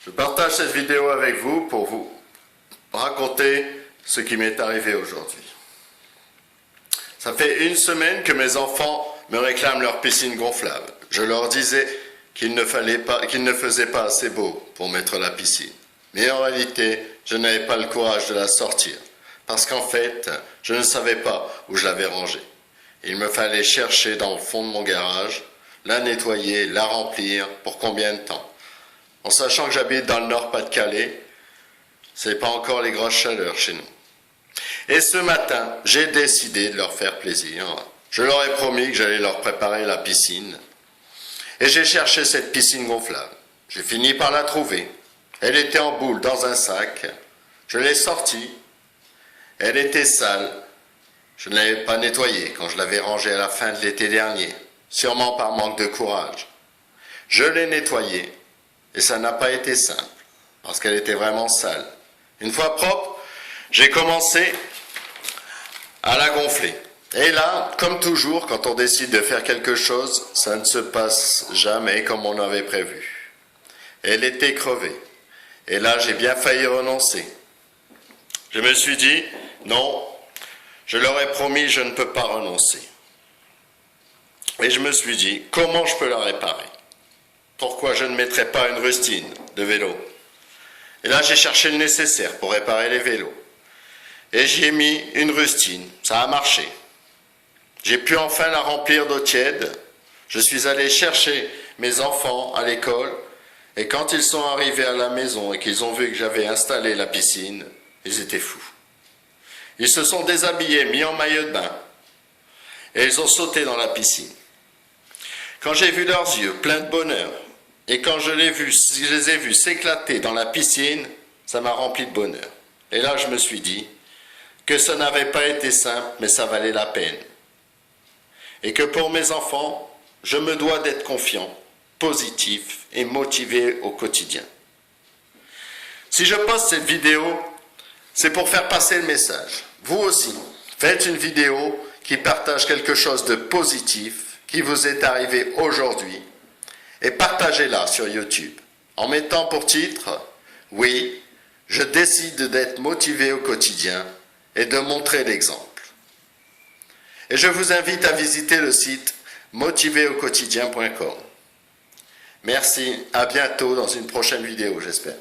Je partage cette vidéo avec vous pour vous raconter ce qui m'est arrivé aujourd'hui. Ça fait une semaine que mes enfants me réclament leur piscine gonflable. Je leur disais qu'il ne faisait pas assez beau pour mettre la piscine. Mais en réalité, je n'avais pas le courage de la sortir. Parce qu'en fait, je ne savais pas où je l'avais rangée. Il me fallait chercher dans le fond de mon garage, la nettoyer, la remplir, pour combien de temps? En sachant que j'habite dans le Nord-Pas-de-Calais, c'est pas encore les grosses chaleurs chez nous. Et ce matin, j'ai décidé de leur faire plaisir. Je leur ai promis que j'allais leur préparer la piscine. Et j'ai cherché cette piscine gonflable. J'ai fini par la trouver. Elle était en boule dans un sac. Je l'ai sortie. Elle était sale. Je ne l'avais pas nettoyée quand je l'avais rangée à la fin de l'été dernier, sûrement par manque de courage. Je l'ai nettoyée et ça n'a pas été simple, parce qu'elle était vraiment sale. Une fois propre, j'ai commencé à la gonfler. Et là, comme toujours, quand on décide de faire quelque chose, ça ne se passe jamais comme on avait prévu. Elle était crevée. Et là, j'ai bien failli renoncer. Je me suis dit, non, je leur ai promis, je ne peux pas renoncer. Et je me suis dit, comment je peux la réparer? Pourquoi je ne mettrais pas une rustine de vélo? Et là, j'ai cherché le nécessaire pour réparer les vélos. Et j'y ai mis une rustine. Ça a marché. J'ai pu enfin la remplir d'eau tiède. Je suis allé chercher mes enfants à l'école. Et quand ils sont arrivés à la maison et qu'ils ont vu que j'avais installé la piscine, ils étaient fous. Ils se sont déshabillés, mis en maillot de bain. Et ils ont sauté dans la piscine. Quand j'ai vu leurs yeux pleins de bonheur, et quand je les ai vus s'éclater dans la piscine, ça m'a rempli de bonheur. Et là, je me suis dit que ça n'avait pas été simple, mais ça valait la peine. Et que pour mes enfants, je me dois d'être confiant, positif et motivé au quotidien. Si je poste cette vidéo, c'est pour faire passer le message. Vous aussi, faites une vidéo qui partage quelque chose de positif qui vous est arrivé aujourd'hui et partagez-la sur YouTube en mettant pour titre « Oui, je décide d'être motivé au quotidien et de montrer l'exemple ». Et je vous invite à visiter le site motivéauquotidien.com. Merci, à bientôt dans une prochaine vidéo, j'espère.